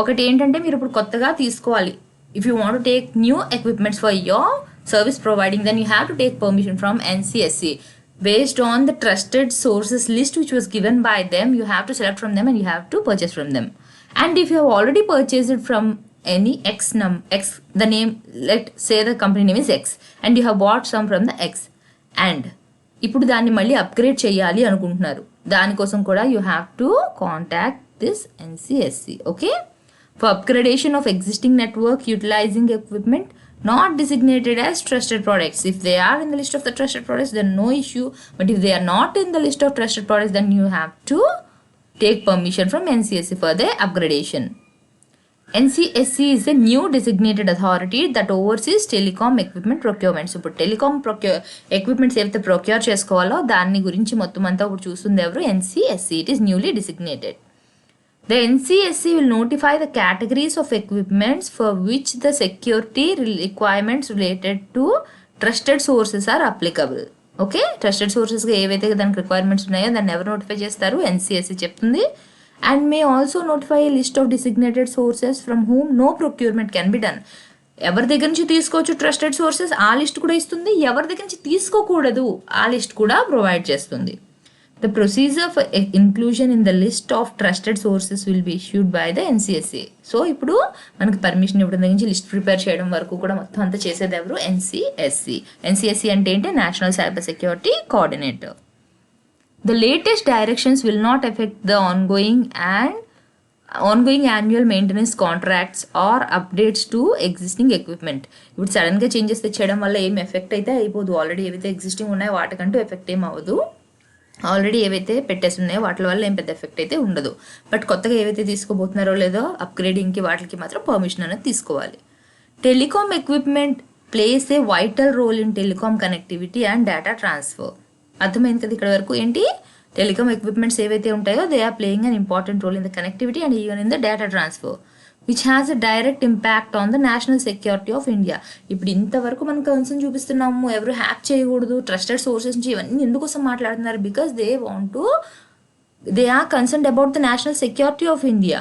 ఒకటి ఏంటంటే, మీరు ఇప్పుడు కొత్తగా తీసుకోవాలి. If you want to take new equipments for your service providing, then you have to take permission from NCSC. based on the trusted sources list which was given by them. You have to select from them and you have to purchase from them. And if you have already purchased it from any x, the name, let's say the company name is X, and you have bought some from the X, and ఇప్పుడు దాన్ని మళ్ళీ upgrade చేయాలి అనుకుంటున్నారు, దానికోసం కూడా you have to contact this NCSC. Okay, for upgradation of existing network utilizing equipment not designated as trusted products. If they are in the list of the trusted products, then no issue. But if they are not in the list of trusted products, then you have to take permission from NCSC for their upgradation. NCSC is a new designated authority that oversees telecom equipment procurement. So, ఇప్పుడు telecom equipments ఏవైతే procure చేసుకోవాలో దాని గురించి మొత్తం అంతా ఇప్పుడు చూస్తుంది ఎవరు? NCSC. It is newly designated. The NCSC will notify the categories of equipments for which the security requirements related to trusted sources are applicable. Okay, trusted సోర్సెస్గా ఏవైతే దానికి రిక్వైర్మెంట్స్ ఉన్నాయో దాన్ని ఎవరు నోటిఫై చేస్తారు? NCSC చెప్తుంది. And may also notify a list of designated sources from whom no procurement can be done. ఎవరి దగ్గర నుంచి తీసుకోవచ్చు ట్రస్టెడ్ సోర్సెస్, ఆ లిస్ట్ కూడా ఇస్తుంది. ఎవరి దగ్గర నుంచి తీసుకోకూడదు, ఆ లిస్ట్ కూడా ప్రొవైడ్ చేస్తుంది. The procedure for inclusion in the list of trusted sources will be issued by the NCSC. So ఇప్పుడు మనకి పర్మిషన్ ఇవ్వడం దగ్గర నుంచి లిస్ట్ ప్రిపేర్ చేయడం వరకు కూడా మొత్తం అంతా చేసేది ఎవరు? NCSC. NCSC అంటే ఏంటి? National cyber security coordinator. The latest directions will not affect the ongoing annual maintenance contracts or updates to existing equipment. ఇప్పుడు సడన్గా చేంజెస్ తెచ్చేయడం వల్ల ఏం ఎఫెక్ట్ అయితే అయిపోదు. ఆల్రెడీ ఏవైతే ఎగ్జిస్టింగ్ ఉన్నాయో వాటికంటూ ఎఫెక్ట్ ఏం అవ్వదు. ఆల్రెడీ ఏవైతే పెట్టేసి ఉన్నాయో వాటి వల్ల ఏం పెద్ద ఎఫెక్ట్ అయితే ఉండదు. బట్ కొత్తగా ఏవైతే తీసుకోబోతున్నారో లేదో అప్గ్రేడింగ్కి వాటికి మాత్రం పర్మిషన్ అనేది తీసుకోవాలి. Telecom equipment plays a vital role in telecom connectivity and data transfer. అర్థమైంది కదా ఇక్కడ వరకు? ఏంటి? టెలికామ్ ఎక్విప్మెంట్స్ ఏవైతే ఉంటాయో they are playing an important role in the connectivity and even in the data transfer which has a direct impact on the national security of India. ఇప్పుడు ఇంతవరకు మనం కన్సర్న్ చూపిస్తున్నాము, ఎవరు హ్యాక్ చేయకూడదు, ట్రస్టెడ్ సోర్సెస్ నుంచి ఇవన్నీ ఎందుకోసం మాట్లాడుతున్నారు? Because they are concerned about the national security of India.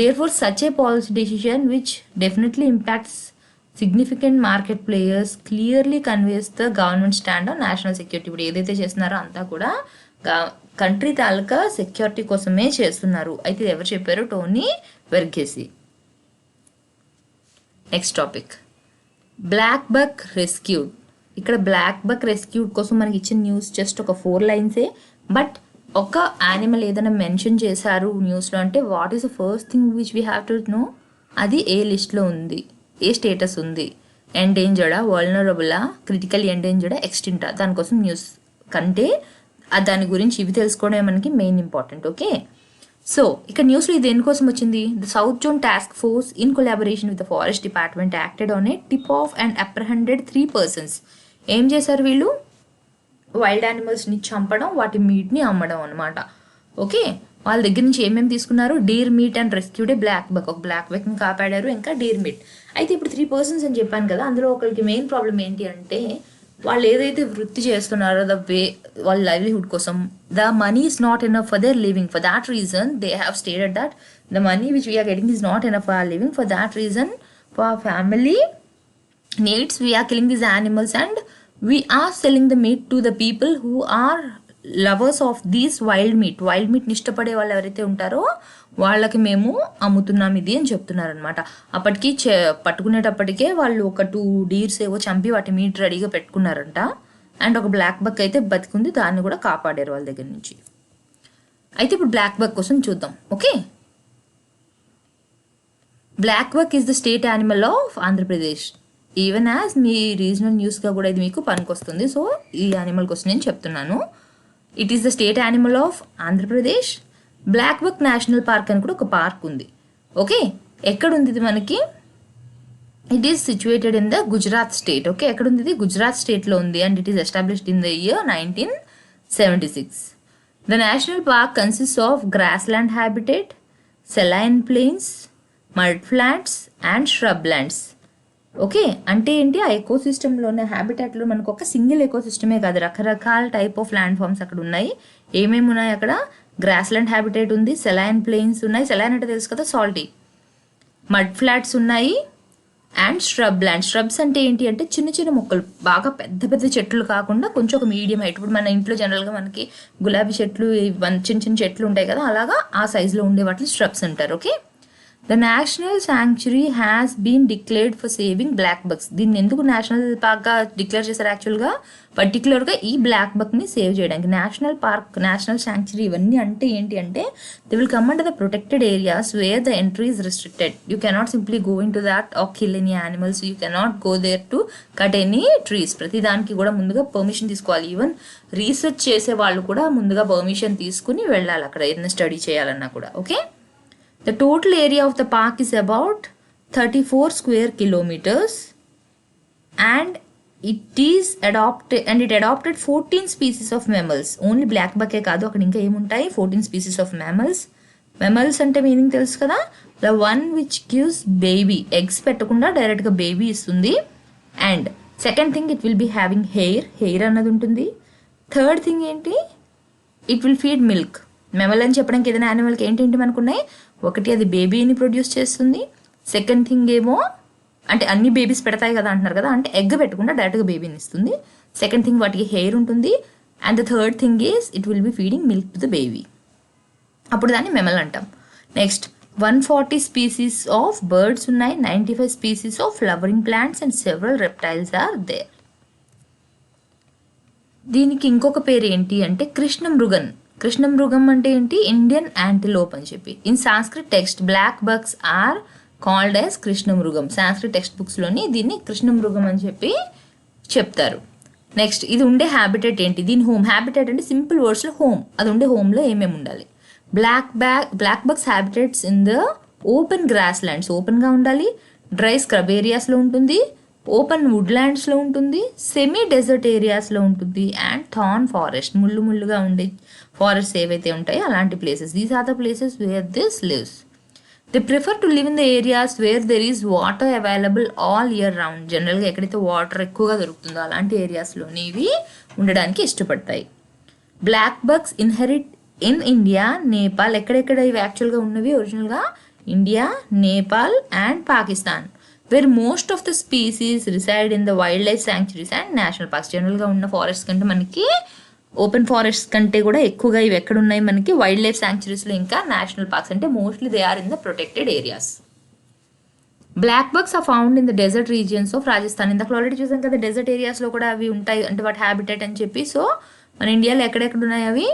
Therefore such a policy decision which definitely impacts significant market players clearly conveys the government stand on national security. ఇప్పుడు ఏదైతే చేస్తున్నారో అంతా కూడా country తాలూకా security కోసమే చేస్తున్నారు. అయితే ఎవరు చెప్పారు? Tony Varghese. Next topic, black buck rescued. ఇక్కడ బ్లాక్ బక్ రెస్క్యూడ్ కోసం మనకి ఇచ్చిన న్యూస్ జస్ట్ ఒక 4 లైన్సే. బట్ ఒక యానిమల్ ఏదైనా మెన్షన్ చేశారు న్యూస్లో అంటే what is the first thing which we have to know? అది ఏ లిస్ట్లో ఉంది, ఏ స్టేటస్ ఉంది, ఎండేంజర్డా, వల్నరబులా, క్రిటికల్ ఎండేంజర్డా, ఎక్స్టింటా. దానికోసం న్యూస్ కంటే దాని గురించి ఇవి తెలుసుకోవడం మనకి మెయిన్ ఇంపార్టెంట్. ఓకే, సో ఇక్కడ న్యూస్లో ఇది దేనికోసం వచ్చింది? The south zone task force in collaboration with the forest department acted on a tip off and apprehended 3 persons. ఏం చేశారు వీళ్ళు? వైల్డ్ యానిమల్స్ని చంపడం, వాటి మీట్ని అమ్మడం అనమాట. ఓకే, వాళ్ళ దగ్గర నుంచి ఏమేమి తీసుకున్నారు? Deer meat and rescued a blackbuck. ఒక బ్లాక్ బక్ని కాపాడారు, ఇంకా డీర్ మీట్. అయితే ఇప్పుడు 3 persons అని చెప్పాను కదా, అందులో ఒకరికి మెయిన్ ప్రాబ్లం ఏంటి అంటే వాళ్ళు ఏదైతే వృత్తి చేస్తున్నారో వాళ్ళ లైవ్లీహుడ్ కోసం the money is not enough for their living. For that reason they have stated that the money which we're getting is not enough for our living. For that reason for our family needs we're killing these animals and we're selling the meat to the people who are lovers of these wild meat. Wild మీట్ని ఇష్టపడే వాళ్ళు ఎవరైతే ఉంటారో వాళ్ళకి మేము అమ్ముతున్నాం ఇది అని చెప్తున్నారు అనమాట. అప్పటికి పట్టుకునేటప్పటికే వాళ్ళు ఒక 2 డీర్స్ ఏవో చంపి వాటి మీట్ రెడీగా పెట్టుకున్నారంట. అండ్ ఒక బ్లాక్ బక్ అయితే బతికుంది, దాన్ని కూడా కాపాడారు వాళ్ళ దగ్గర నుంచి. అయితే ఇప్పుడు బ్లాక్ బక్ కోసం చూద్దాం. Okay, black buck is the state animal of Andhra Pradesh. Even as మీ రీజనల్ న్యూస్గా కూడా ఇది మీకు పనికొస్తుంది. సో ఈ యానిమల్ కోసం నేను చెప్తున్నాను. It is the state animal of Andhra Pradesh. Blackbuck national park అని కూడా ఒక పార్క్ ఉంది. ఓకే, ఎక్కడుంది ఇది మనకి? It is situated in the Gujarat state. Okay, ఎక్కడుంది ఇది? గుజరాత్ స్టేట్లో ఉంది. And it is established in the year 1976. The national park consist of grassland habitat, saline plains, mud flats and shrub lands. Okay, అంటే ఏంటి? ఆ ఎకోసిస్టంలోనే హ్యాబిటాట్లో మనకు ఒక సింగిల్ ఎకోసిస్టమే కాదు, రకరకాల టైప్ ఆఫ్ ల్యాండ్ ఫామ్స్ అక్కడ ఉన్నాయి. ఏమేమి ఉన్నాయి అక్కడ? గ్రాస్ ల్యాండ్ హ్యాబిటేట్ ఉంది, సెలైన్ ప్లెయిన్స్ ఉన్నాయి, సెలైన్ అంటే తెలుసు కదా, సాల్టీ. మడ్ ఫ్లాట్స్ ఉన్నాయి, అండ్ ష్రబ్ ల్యాండ్. ష్రబ్స్ అంటే ఏంటి అంటే చిన్న చిన్న మొక్కలు, బాగా పెద్ద పెద్ద చెట్లు కాకుండా కొంచెం ఒక మీడియం హైట్. ఇప్పుడు మన ఇంట్లో జనరల్గా మనకి గులాబీ చెట్లు, చిన్న చిన్న చెట్లు ఉంటాయి కదా, అలాగా ఆ సైజులో ఉండే వాటిని ష్రబ్స్ అంటారు. Okay. The national sanctuary has been declared for saving blackbucks. దీన్ని ఎందుకు నేషనల్ పార్క్గా డిక్లేర్ చేశారు? యాక్చువల్గా పర్టికులర్గా ఈ బ్లాక్ బక్ని సేవ్ చేయడానికి. నేషనల్ పార్క్, నేషనల్ శాంక్చురీ ఇవన్నీ అంటే ఏంటి అంటే they will come under the protected areas where the entry is restricted. You cannot simply go into that or kill any animals. You cannot go there to cut any trees. ప్రతి దానికి కూడా ముందుగా permission తీసుకోవాలి. Even research చేసే వాళ్ళు కూడా ముందుగా permission తీసుకుని వెళ్ళాలి అక్కడ ఏదైనా స్టడీ చేయాలన్నా కూడా. Okay. The total area of the park is about 34 square kilometers and it adopted 14 species of mammals. Only black buck కాదు, అక్కడ ఇంకా ఏముంటాయి, 14 species of mammals. Mammals అంటే మీనింగ్ తెలుసు కదా, the one which gives baby, eggs పెట్టకుండా డైరెక్ట్గా baby ఇస్తుంది. And second thing, it will be having hair అన్నది ఉంటుంది. థర్డ్ థింగ్ ఏంటి, it will feed milk. Mammal అని చెప్పడానికి ఏదైనా యానిమల్కి ఏంటేంటి మనకున్నాయి, ఒకటి అది బేబీని ప్రొడ్యూస్ చేస్తుంది. సెకండ్ థింగ్ ఏమో అంటే అన్ని బేబీస్ పెడతాయి కదా అంటున్నారు కదా, అంటే ఎగ్ పెట్టకుండా డైరెక్ట్గా బేబీని ఇస్తుంది. సెకండ్ థింగ్ వాటికి హెయిర్ ఉంటుంది. And the third thing is it will be feeding milk to the baby. అప్పుడు దాన్ని మెమల్ అంటాం. నెక్స్ట్ 140 స్పీసీస్ ఆఫ్ బర్డ్స్ ఉన్నాయి, 95 species of flowering plants and several reptiles are there. దీనికి ఇంకొక పేరు ఏంటి అంటే కృష్ణమృగన్. కృష్ణమృగం అంటే ఏంటి, ఇండియన్ యాంటిలోప్ అని చెప్పి. In Sanskrit text black bucks are called as కృష్ణమృగం. సాంస్క్రిట్ టెక్స్ట్ బుక్స్లోని దీన్ని కృష్ణమృగం అని చెప్పి చెప్తారు. నెక్స్ట్ ఇది ఉండే హ్యాబిటేట్ ఏంటి, దీని హోమ్. హ్యాబిటేట్ అంటే సింపుల్ వర్డ్స్లో హోమ్. అది ఉండే హోమ్లో ఏమేమి ఉండాలి. Blackbucks habitats in the open grasslands, ఓపెన్గా ఉండాలి. డ్రై స్క్రబ్ ఏరియాస్లో ఉంటుంది, ఓపెన్ వుడ్లాండ్స్లో ఉంటుంది, సెమీ డెజర్ట్ ఏరియాస్లో ఉంటుంది, అండ్ థార్న్ ఫారెస్ట్, ముళ్ళుగా ఉండే ఫారెస్ట్ ఏవైతే ఉంటాయో అలాంటి places. These are the places where this lives. They prefer to live in the areas where there is water available all year round. జనరల్గా ఎక్కడైతే వాటర్ ఎక్కువగా దొరుకుతుందో అలాంటి ఏరియాస్లోని ఇవి ఉండడానికి ఇష్టపడతాయి. Black bucks inherit in India, Nepal. ఎక్కడెక్కడ ఇవి యాక్చువల్గా ఉన్నవి ఒరిజినల్గా, India, Nepal and Pakistan. Where most of the species reside in the wild life sanctuaries and national parks. జనరల్గా ఉన్న ఫారెస్ట్ కంటే మనకి ఓపెన్ ఫారెస్ట్ కంటే కూడా ఎక్కువగా ఇవి ఎక్కడ ఉన్నాయి మనకి వైల్డ్ లైఫ్ శాంక్చురీస్లో, ఇంకా నేషనల్ పార్క్స్. అంటే mostly they are in the protected areas. Black bucks are found in the desert regions of Rajasthan. ఇందాక ఆల్రెడీ చూసాం కదా, డెజర్ట్ ఏరియాస్లో కూడా అవి ఉంటాయి అంటే వాటి హ్యాబిటేట్ అని చెప్పి. సో మన ఇండియాలో ఎక్కడెక్కడ ఉన్నాయి అవి,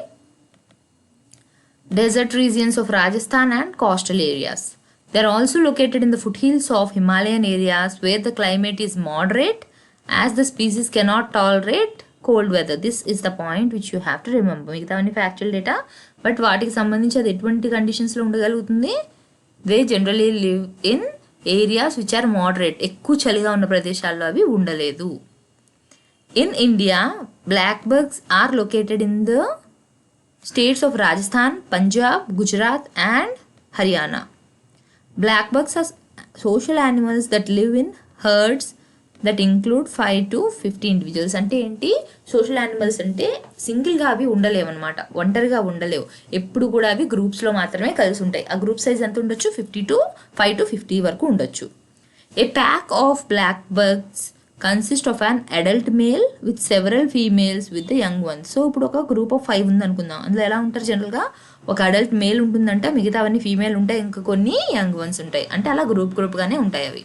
desert regions of Rajasthan and coastal areas. They are also located in the foothills of Himalayan areas where the climate is moderate as the species cannot tolerate cold weather. This is the point which you have to remember. మిగతావన్నీ factual data, but వాటికి సంబంధించి అది ఎటువంటి కండిషన్స్లో ఉండగలుగుతుంది. They generally live in areas which are moderate. ఎక్కువ చలిగా ఉన్న ప్రదేశాల్లో అవి ఉండలేదు. In India black bugs are located in the states of Rajasthan, Punjab, Gujarat and Haryana. Black bugs are social animals that live in herds that include 5 to 50 individuals. అంటే ఏంటి, social animals అంటే సింగిల్గా అవి ఉండలేవు అనమాట, ఒంటరిగా ఉండలేవు. ఎప్పుడు కూడా అవి గ్రూప్స్లో మాత్రమే కలిసి ఉంటాయి. ఆ గ్రూప్ సైజ్ ఎంత ఉండొచ్చు, 5 to 50 వరకు ఉండొచ్చు. A pack of black bucks consist of an adult male with several females with the young ones. So ఇప్పుడు ఒక గ్రూప్ ఆఫ్ 5 ఉంది అనుకుందాం. అందులో ఎలా ఉంటారు, జనరల్గా ఒక అడల్ట్ మేల్ ఉంటుందంట, మిగతా అవన్నీ ఫీమేల్ ఉంటాయి, ఇంకా కొన్ని యంగ్ వన్స్ ఉంటాయి. అంటే అలా గ్రూప్గానే ఉంటాయి అవి.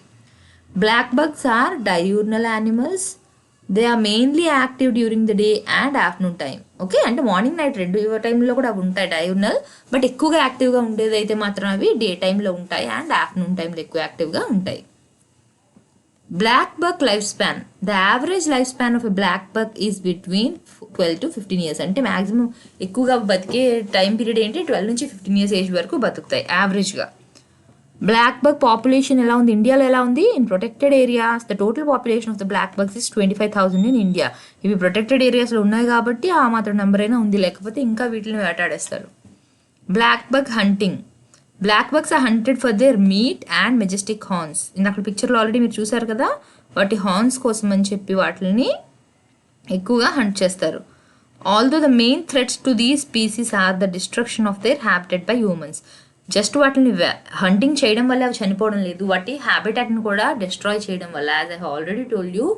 Black bugs are diurnal animals. They are mainly active during the day and afternoon time. Okay, అంటే మార్నింగ్ నైట్ రెండు టైంలో కూడా అవి ఉంటాయి డయూర్నల్, బట్ ఎక్కువగా యాక్టివ్గా ఉండేది అయితే మాత్రం అవి డే టైంలో ఉంటాయి అండ్ ఆఫ్టర్నూన్ టైంలో ఎక్కువ యాక్టివ్గా ఉంటాయి. Black buck lifespan. The average lifespan of a black buck is between 12 to 15 years. అంటే మ్యాక్సిమం ఎక్కువగా బతికే టైం పీరియడ్ ఏంటి, 12 నుంచి 15 years ఏజ్ వరకు బతుకుతాయి యావరేజ్గా. బ్లాక్ బగ్ పాపులేషన్ ఎలా ఉంది, ఇండియాలో ఎలా ఉంది? In protected areas the total population of the blackbucks is 25,000 in India. ఇవి ప్రొటెక్టెడ్ ఏరియాస్లో ఉన్నాయి కాబట్టి ఆ మాత్రం నెంబర్ అయినా ఉంది, లేకపోతే ఇంకా వీటిని వేటాడేస్తారు. Black buck hunting. Black bugs are hunted for their meat and majestic horns. ఇందాక పిక్చర్లో ఆల్రెడీ మీరు చూసారు కదా, వాటి హార్న్స్ కోసం అని చెప్పి వాటిని ఎక్కువగా హంట్ చేస్తారు. Although the main threats to these species are the destruction of their habitat by humans. Just వాటిని హంటింగ్ చేయడం వల్ల అవి చనిపోవడం లేదు, వాటి హ్యాబిటాట్ని కూడా డిస్ట్రాయ్ చేయడం వల్ల. As I already told you,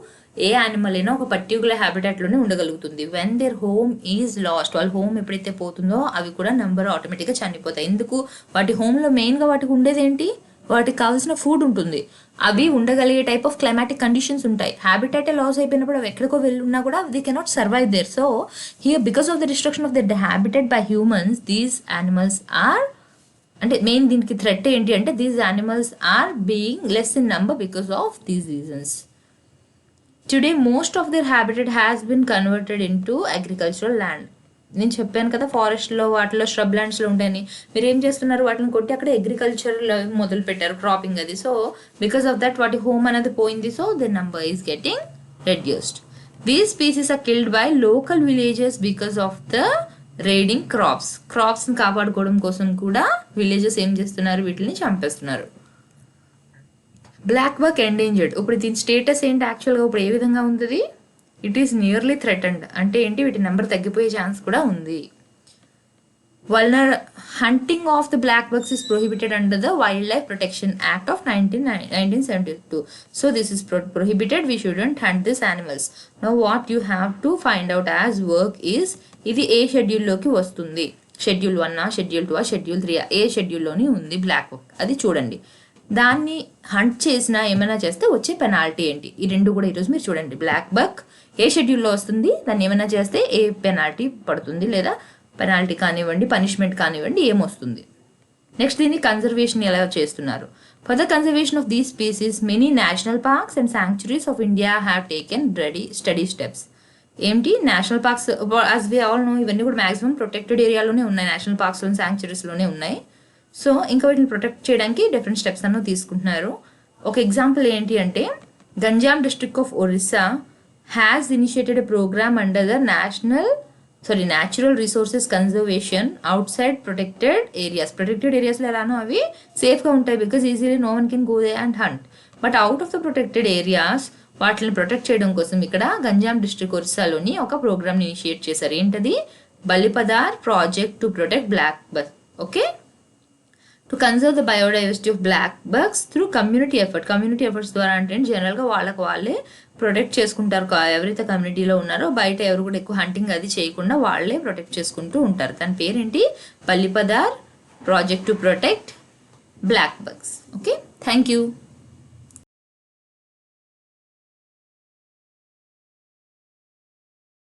a animal అయినా ఒక పర్టికులర్ హ్యాబిటాట్లోనే ఉండగలుగుతుంది. When their home is lost, వాళ్ళ హోమ్ ఎప్పుడైతే పోతుందో అవి కూడా నెంబర్ ఆటోమేటిక్గా చనిపోతాయి. ఎందుకు? వాటి హోమ్లో మెయిన్గా వాటికి ఉండేది ఏంటి? వాటికి కావాల్సిన ఫుడ్ ఉంటుంది, అవి ఉండగలిగే టైప్ ఆఫ్ క్లైమాటిక్ కండిషన్స్ ఉంటాయి. హ్యాబిటాటే లాస్ అయిపోయినప్పుడు అవి ఎక్కడికో వెళ్ళున్నా కూడా they cannot survive there. So here because of the destruction of the habitat by humans, these animals are, అంటే మెయిన్ దీనికి థ్రెట్ ఏంటి అంటే these animals are being less in number because of these reasons. Today most of their habitat has been converted into agricultural land. నేను చెప్పాను కదా ఫారెస్ట్లో వాటిలో shrub ల్యాండ్స్లో ఉంటాయని. మీరు ఏం చేస్తున్నారు? వాటిని కొట్టి అక్కడ అగ్రికల్చర్ మొదలు పెట్టారు, క్రాపింగ్ అది. సో బికాస్ ఆఫ్ దట్ వాటి హోమ్ అనేది పోయింది. So the number is getting reduced. These species are killed by local villages because of the raiding క్రాప్స్ని కాపాడుకోవడం కోసం కూడా విలేజెస్ ఏం చేస్తున్నారు? వీటిని చంపేస్తున్నారు. Black buck endangered. ఇప్పుడు దీని స్టేటస్ ఏంటి యాక్చువల్గా? ఇప్పుడు ఏ విధంగా ఉంటుంది? It is nearly threatened. అంటే ఏంటి? వీటి నెంబర్ తగ్గిపోయే ఛాన్స్ కూడా ఉంది. Hunting of the black bucks is prohibited under the wild life protection act of 1972. So this is prohibited. We shouldn't hunt this animals. Now what you have to find out as work is, ఇది ఏ షెడ్యూల్లోకి వస్తుంది? Schedule 1, schedule 2, schedule 3, ఏ షెడ్యూల్లోని ఉంది black బక్ అది చూడండి. దాన్ని hunt చేసినా ఏమైనా చేస్తే వచ్చే పెనాల్టీ ఏంటి? ఈ రెండు కూడా ఈరోజు మీరు చూడండి. బ్లాక్ బక్ ఏ షెడ్యూల్లో వస్తుంది, దాన్ని ఏమైనా చేస్తే ఏ పెనాల్టీ పడుతుంది, లేదా పెనాల్టీ కానివ్వండి, పనిష్మెంట్ కానివ్వండి, ఏమొస్తుంది. నెక్స్ట్ దీన్ని కన్జర్వేషన్ ఎలా చేస్తున్నారు? For the conservation of these species many national parks and sanctuaries of India have taken study steps. ఏంటి? National parks, as we all know, ఇవన్నీ కూడా మాక్సిమం ప్రొటెక్టెడ్ ఏరియాలోనే ఉన్నాయి, నేషనల్ పార్క్స్లోని శాంక్చురీస్లోనే ఉన్నాయి. సో ఇంకా వీటిని ప్రొటెక్ట్ చేయడానికి డిఫరెంట్ స్టెప్స్ అన్నో తీసుకుంటున్నారు. ఒక ఎగ్జాంపుల్ ఏంటి అంటే, Ganjam district of Orissa has initiated a programme under the natural resources conservation outside protected areas. Protected ఏరియాస్లో ఎలానో అవి సేఫ్గా ఉంటాయి because easily no one can go there and hunt. But out of the protected areas వాటిని protect చేయడం కోసం ఇక్కడ Ganjam district ఒరిస్సాలోని ఒక ప్రోగ్రామ్ని ఇనిషియేట్ చేశారు. ఏంటది? Balipadar project to protect black buck. Okay, to conserve the biodiversity of black bucks through community efforts ద్వారా. అంటే జనరల్గా వాళ్ళే ప్రొటెక్ట్ చేసుకుంటారు, ఎవరైతే కమ్యూనిటీలో ఉన్నారో. బయట ఎవరు కూడా ఎక్కువ హంటింగ్ అది చేయకుండా వాళ్ళే ప్రొటెక్ట్ చేసుకుంటూ ఉంటారు. దాని పేరేంటి? Balipadar project to protect black bucks. Okay, thank you.